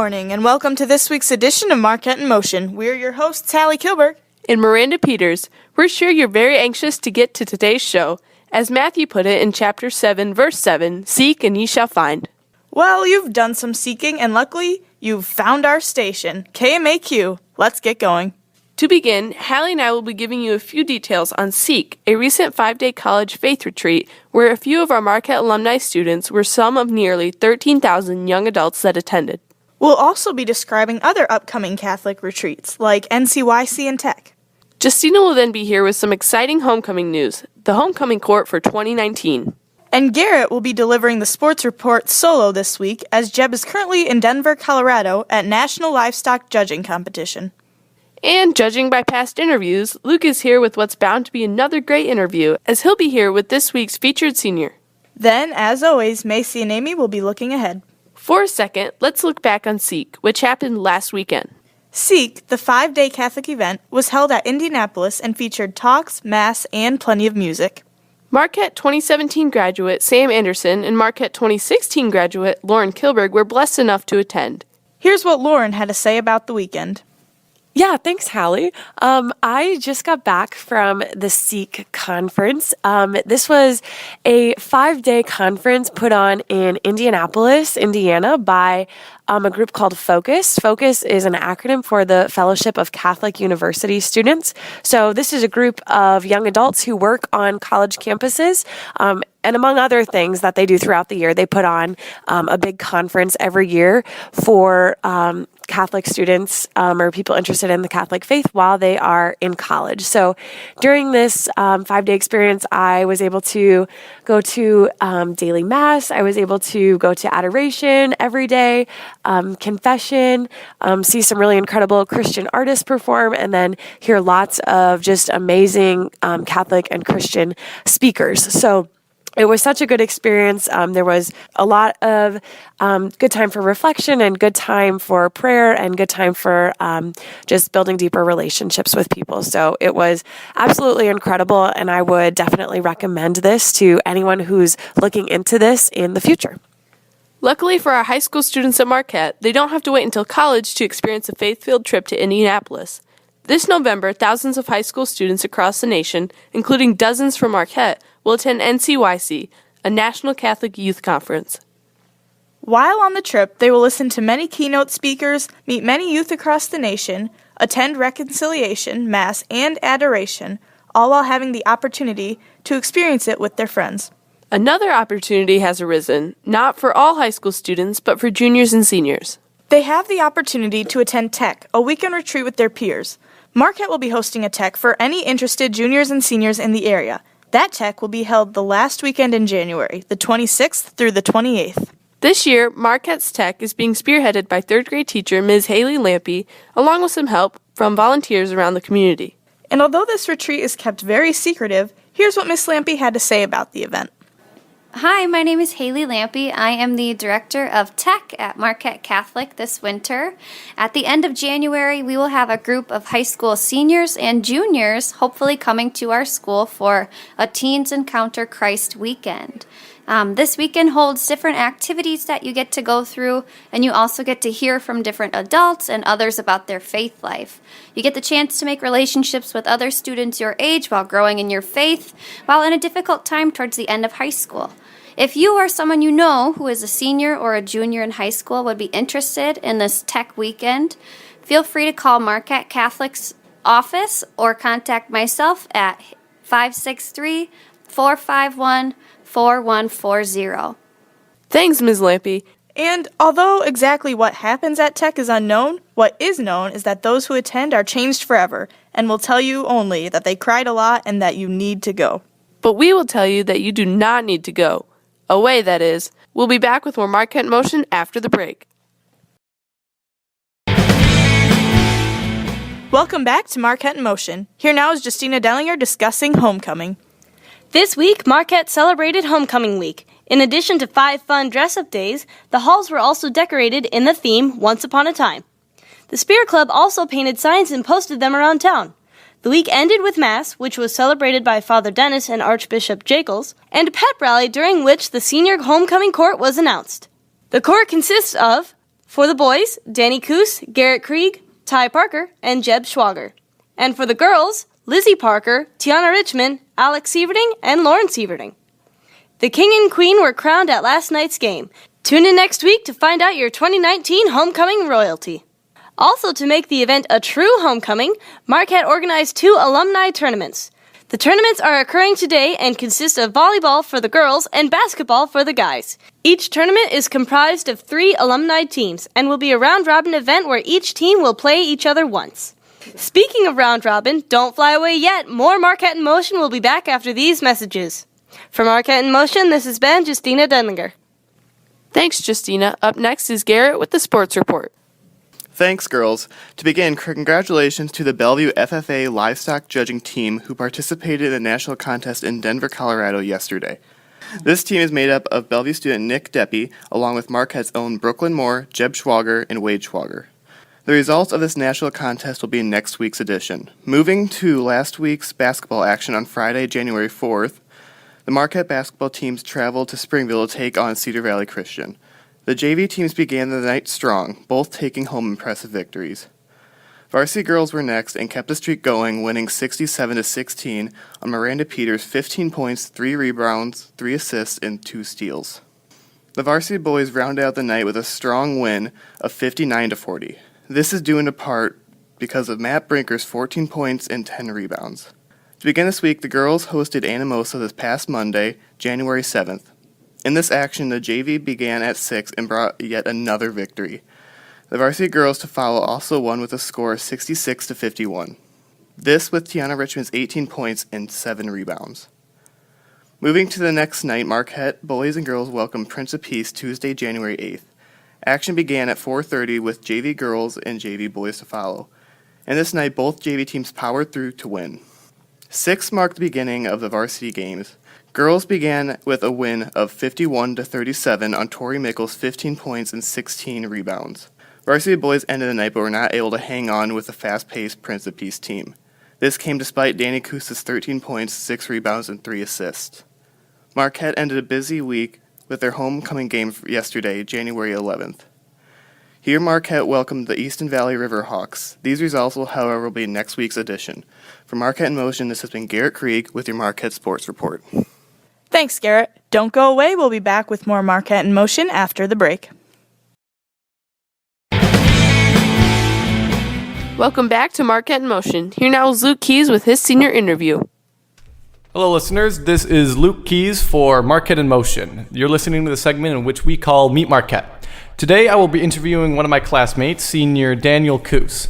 morning, and welcome to this week's edition of Marquette in Motion. We're your hosts, Hallie Kilberg and Miranda Peters. We're sure you're very anxious to get to today's show. As Matthew put it in chapter 7, verse 7, "Seek and ye shall find." Well, you've done some seeking, and luckily, you've found our station, KMAQ. Let's get going. To begin, Hallie and I will be giving you a few details on Seek, a recent 5-day college faith retreat where a few of our Marquette alumni students were some of nearly 13,000 young adults that attended. We'll also be describing other upcoming Catholic retreats, like NCYC and Tech. Justina will then be here with some exciting homecoming news, the homecoming court for 2019. And Garrett will be delivering the sports report solo this week, as Jeb is currently in Denver, Colorado at National Livestock Judging Competition. And judging by past interviews, Luke is here with what's bound to be another great interview, as he'll be here with this week's featured senior. Then, as always, Macy and Amy will be looking ahead. For a second, let's look back on Seek, which happened last weekend. Seek, the 5-day Catholic event, was held at Indianapolis and featured talks, mass, and plenty of music. Marquette 2017 graduate Sam Anderson and Marquette 2016 graduate Lauren Kilberg were blessed enough to attend. Here's what Lauren had to say about the weekend. Yeah, thanks, Hallie. I just got back from the Seek conference. This was a 5-day conference put on in Indianapolis, Indiana, by a group called Focus. Focus is an acronym for the Fellowship of Catholic University Students. So this is a group of young adults who work on college campuses, and among other things that they do throughout the year, they put on a big conference every year for Catholic students or people interested in the Catholic faith while they are in college. So during this 5-day experience, I was able to go to daily mass. I was able to go to adoration every day, confession, see some really incredible Christian artists perform, and then hear lots of just amazing Catholic and Christian speakers. So it was such a good experience. There was a lot of good time for reflection and good time for prayer and good time for just building deeper relationships with people. So it was absolutely incredible, and I would definitely recommend this to anyone who's looking into this in the future. Luckily for our high school students at Marquette, they don't have to wait until college to experience a faith-filled trip to Indianapolis. This November, thousands of high school students across the nation, including dozens from Marquette, will attend NCYC, a National Catholic Youth Conference. While on the trip, they will listen to many keynote speakers, meet many youth across the nation, attend reconciliation, mass, and adoration, all while having the opportunity to experience it with their friends. Another opportunity has arisen, not for all high school students, but for juniors and seniors. They have the opportunity to attend Tech, a weekend retreat with their peers. Marquette will be hosting a Tech for any interested juniors and seniors in the area. That Tech will be held the last weekend in January, the 26th through the 28th. This year, Marquette's Tech is being spearheaded by 3rd grade teacher Ms. Haley Lampy, along with some help from volunteers around the community. And although this retreat is kept very secretive, here's what Ms. Lampy had to say about the event. Hi, my name is Haley Lampy. I am the Director of Tech at Marquette Catholic this winter. At the end of January, we will have a group of high school seniors and juniors hopefully coming to our school for a Teens Encounter Christ weekend. This weekend holds different activities that you get to go through, and you also get to hear from different adults and others about their faith life. You get the chance to make relationships with other students your age while growing in your faith, while in a difficult time towards the end of high school. If you or someone you know who is a senior or a junior in high school would be interested in this Tech weekend, feel free to call Marquette Catholic's office or contact myself at 563-451-4140. Thanks, Ms. Lampy. And although exactly what happens at Tech is unknown, what is known is that those who attend are changed forever and will tell you only that they cried a lot and that you need to go. But we will tell you that you do not need to go. Away, that is. We'll be back with more Marquette in Motion after the break. Welcome back to Marquette in Motion. Here now is Justina Dellinger discussing homecoming. This week, Marquette celebrated Homecoming Week. In addition to 5 fun dress-up days, the halls were also decorated in the theme Once Upon a Time. The Spirit Club also painted signs and posted them around town. The week ended with Mass, which was celebrated by Father Dennis and Archbishop Jacels, and a pep rally during which the senior homecoming court was announced. The court consists of For the boys, Danny Coos, Garrett Krieg, Ty Parker, and Jeb Schwager. And for the girls, Lizzie Parker, Tiana Richmond, Alex Sieverding, and Lauren Sieverding. The king and queen were crowned at last night's game. Tune in next week to find out your 2019 homecoming royalty. Also, to make the event a true homecoming, Marquette organized 2 alumni tournaments. The tournaments are occurring today and consist of volleyball for the girls and basketball for the guys. Each tournament is comprised of 3 alumni teams and will be a round-robin event where each team will play each other once. Speaking of round-robin, don't fly away yet. More Marquette in Motion will be back after these messages. For Marquette in Motion, this has been Justina Denlinger. Thanks, Justina. Up next is Garrett with the Sports Report. Thanks, girls. To begin, congratulations to the Bellevue FFA livestock judging team who participated in the national contest in Denver, Colorado yesterday. This team is made up of Bellevue student Nick Deppie, along with Marquette's own Brooklyn Moore, Jeb Schwager, and Wade Schwager. The results of this national contest will be in next week's edition. Moving to last week's basketball action on Friday, January 4th, the Marquette basketball teams traveled to Springville to take on Cedar Valley Christian. The JV teams began the night strong, both taking home impressive victories. Varsity girls were next and kept the streak going, winning 67-16 on Miranda Peters' 15 points, 3 rebounds, 3 assists, and 2 steals. The varsity boys rounded out the night with a strong win of 59-40. This is due in part because of Matt Brinker's 14 points and 10 rebounds. To begin this week, the girls hosted Anamosa this past Monday, January 7th. In this action, the JV began at 6 and brought yet another victory. The varsity girls to follow also won with a score of 66-51. This with Tiana Richmond's 18 points and 7 rebounds. Moving to the next night, Marquette boys and girls welcomed Prince of Peace Tuesday, January 8th. Action began at 4:30 with JV girls and JV boys to follow. And this night, both JV teams powered through to win. 6 marked the beginning of the varsity games. Girls began with a win of 51-37 on Tori Mickles' 15 points and 16 rebounds. Varsity boys ended the night but were not able to hang on with the fast-paced Prince of Peace team. This came despite Danny Coos' 13 points, 6 rebounds, and 3 assists. Marquette ended a busy week with their homecoming game yesterday, January 11th. Here, Marquette welcomed the Easton Valley Riverhawks. These results will, however, be in next week's edition. For Marquette in Motion, this has been Garrett Krieg with your Marquette Sports Report. Thanks, Garrett. Don't go away. We'll be back with more Marquette in Motion after the break. Welcome back to Marquette in Motion. Here now is Luke Keys with his senior interview. Hello, listeners. This is Luke Keys for Marquette in Motion. You're listening to the segment in which we call Meet Marquette. Today, I will be interviewing one of my classmates, senior Daniel Coos.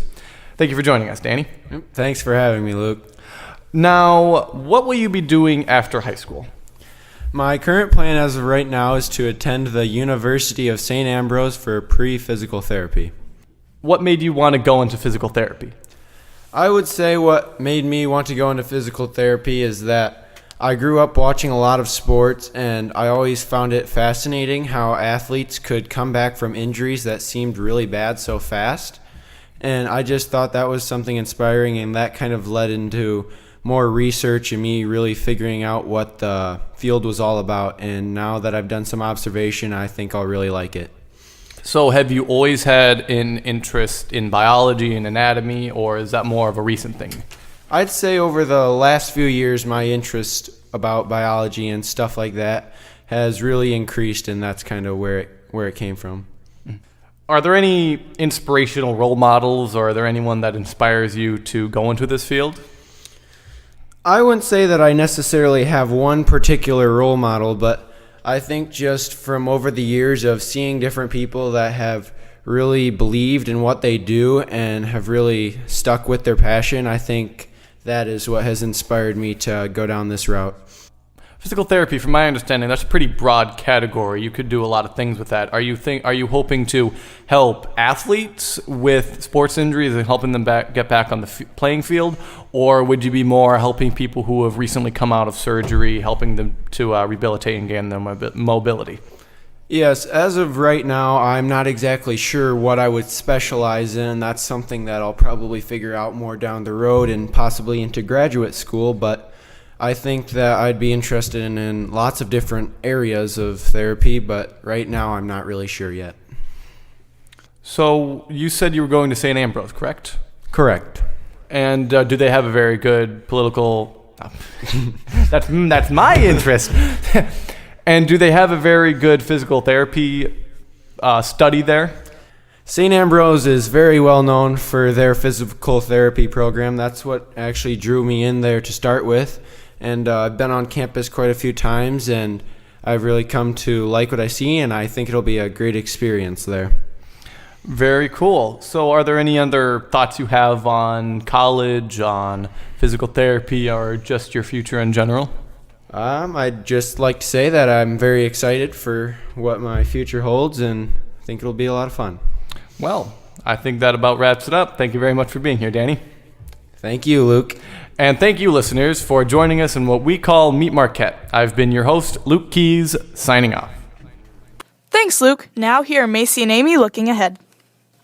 Thank you for joining us, Danny. Thanks for having me, Luke. Now, what will you be doing after high school? My current plan as of right now is to attend the University of St. Ambrose for pre-physical therapy. What made you want to go into physical therapy? I would say what made me want to go into physical therapy is that I grew up watching a lot of sports, and I always found it fascinating how athletes could come back from injuries that seemed really bad so fast. And I just thought that was something inspiring, and that kind of led into more research and me really figuring out what the field was all about. And now that I've done some observation, I think I'll really like it. So have you always had an interest in biology and anatomy, or is that more of a recent thing? I'd say over the last few years, my interest about biology and stuff like that has really increased, and that's kind of where it came from. Are there any inspirational role models, or are there anyone that inspires you to go into this field? I wouldn't say that I necessarily have one particular role model, but I think just from over the years of seeing different people that have really believed in what they do and have really stuck with their passion, I think that is what has inspired me to go down this route. Physical therapy, from my understanding, that's a pretty broad category. You could do a lot of things with that. Are you hoping to help athletes with sports injuries and helping them get back on the playing field, or would you be more helping people who have recently come out of surgery, helping them to rehabilitate and gain their mobility? Yes, as of right now, I'm not exactly sure what I would specialize in. That's something that I'll probably figure out more down the road and possibly into graduate school, but I think that I'd be interested in lots of different areas of therapy, but right now I'm not really sure yet. So you said you were going to St. Ambrose, correct? Correct. And do they have a very good political... that's my interest. And do they have a very good physical therapy study there? St. Ambrose is very well known for their physical therapy program. That's what actually drew me in there to start with. And I've been on campus quite a few times, and I've really come to like what I see, and I think it'll be a great experience there. Very cool. So are there any other thoughts you have on college, on physical therapy, or just your future in general? I'd just like to say that I'm very excited for what my future holds, and I think it'll be a lot of fun. Well, I think that about wraps it up. Thank you very much for being here, Danny. Thank you, Luke. And thank you, listeners, for joining us in what we call Meet Marquette. I've been your host, Luke Keys, signing off. Thanks, Luke. Now here are Macy and Amy looking ahead.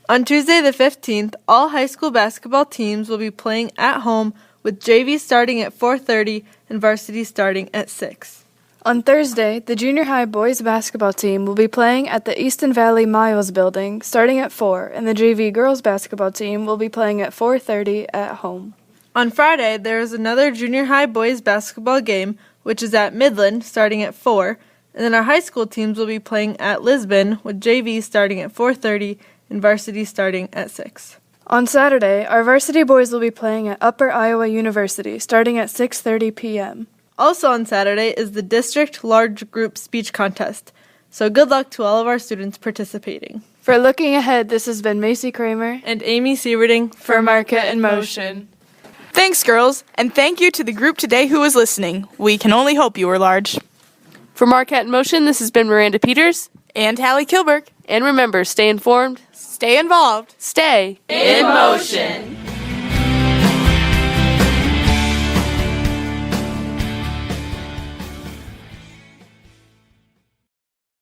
On Tuesday the 15th, all high school basketball teams will be playing at home with JV starting at 4:30 and varsity starting at 6. On Thursday, the junior high boys basketball team will be playing at the Easton Valley Miles building starting at 4, and the JV girls basketball team will be playing at 4:30 at home. On Friday, there is another junior high boys basketball game, which is at Midland starting at 4, and then our high school teams will be playing at Lisbon with JV starting at 4:30 and varsity starting at 6. On Saturday, our varsity boys will be playing at Upper Iowa University starting at 6:30 p.m. Also on Saturday is the district large group speech contest, so good luck to all of our students participating. For Looking Ahead, this has been Macy Kramer And Amy Sieverding for Marquette in Motion. Thanks, girls, and thank you to the group today who was listening. We can only hope you were large. For Marquette in Motion, this has been Miranda Peters. And Hallie Kilberg. And remember, stay informed, Stay involved. stay In motion.